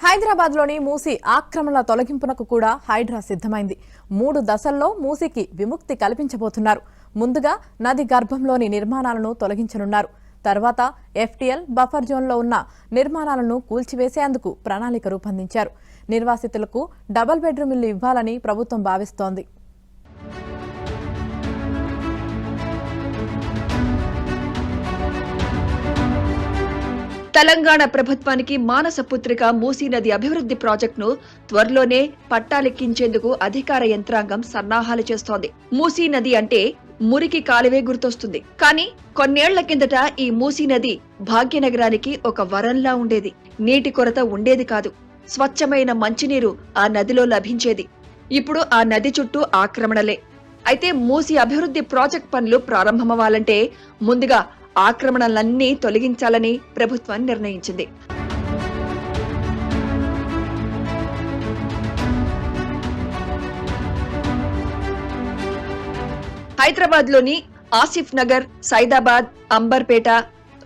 హైదరాబాద్లోని మూసీ ఆక్రమణల తొలగింపునకు కూడా హైడ్రా సిద్ధమైంది. 3 దశల్లో మూసీకి విముక్తి కల్పించబోతున్నారు. ముందుగా నది గర్భంలోని నిర్మాణాలను తొలగించనున్నారు. తర్వాత ఎఫ్టీఎల్ బఫర్ జోన్లో ఉన్న నిర్మాణాలను కూల్చివేసేందుకు ప్రణాళిక రూపొందించారు. నిర్వాసితులకు డబుల్ బెడ్రూమ్ ఇల్లు ఇవ్వాలని ప్రభుత్వం భావిస్తోంది. తెలంగాణ ప్రభుత్వానికి మానసపుత్రిక మూసీ నది అభివృద్ధి ప్రాజెక్టును త్వరలోనే పట్టాలెక్కించేందుకు అధికార యంత్రాంగం సన్నాహాలు చేస్తోంది. మూసీ నది అంటే మురికి కాలువే గుర్తొస్తుంది. కానీ కొన్నేళ్ల కిందట ఈ మూసీ నది భాగ్యనగరానికి ఒక వరంలా ఉండేది. నీటి కొరత ఉండేది కాదు. స్వచ్ఛమైన మంచినీరు ఆ నదిలో లభించేది. ఇప్పుడు ఆ నది చుట్టూ ఆక్రమణలే. అయితే మూసీ అభివృద్ధి ప్రాజెక్ట్ పనులు ప్రారంభమవ్వాలంటే ముందుగా ఆక్రమణలన్నీ తొలగించాలని ప్రభుత్వం నిర్ణయించింది. హైదరాబాద్లోని ఆసిఫ్ నగర్, సైదాబాద్, అంబర్పేట,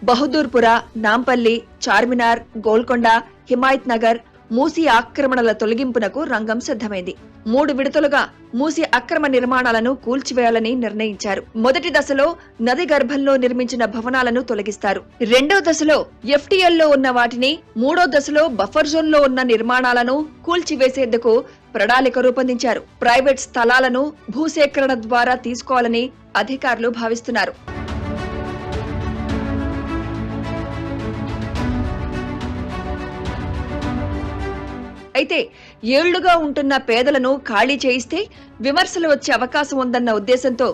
బహదూర్పుర, నాంపల్లి, చార్మినార్, గోల్కొండ, హిమాయత్ నగర్ మూసీ ఆక్రమణల తొలగింపునకు రంగం సిద్ధమైంది. 3 విడతలుగా మూసీ అక్రమ నిర్మాణాలను కూల్చివేయాలని నిర్ణయించారు. మొదటి దశలో నది గర్భంలో నిర్మించిన భవనాలను తొలగిస్తారు. 2వ దశలో ఎఫ్టీఎల్లో ఉన్న వాటిని, 3వ దశలో బఫర్ జోన్ లో ఉన్న నిర్మాణాలను కూల్చివేసేందుకు ప్రణాళిక రూపొందించారు. ప్రైవేట్ స్థలాలను భూసేకరణ ద్వారా తీసుకోవాలని అధికారులు భావిస్తున్నారు. అయితే ఏళ్లుగా ఉంటున్న పేదలను ఖాళీ చేయిస్తే విమర్శలు వచ్చే అవకాశం ఉందన్న ఉద్దేశంతో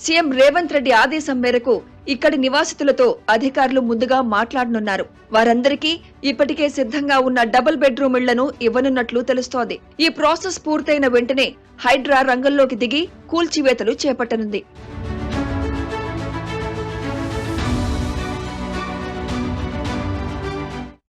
సీఎం రేవంత్ రెడ్డి ఆదేశం మేరకు ఇక్కడి నివాసితులతో అధికారులు ముందుగా మాట్లాడనున్నారు. వారందరికీ ఇప్పటికే సిద్ధంగా ఉన్న డబుల్ బెడ్రూమ్ ఇళ్లను ఇవ్వనున్నట్లు తెలుస్తోంది. ఈ ప్రాసెస్ పూర్తయిన వెంటనే హైడ్రా రంగంలోకి దిగి కూల్చివేతలు చేపట్టనుంది.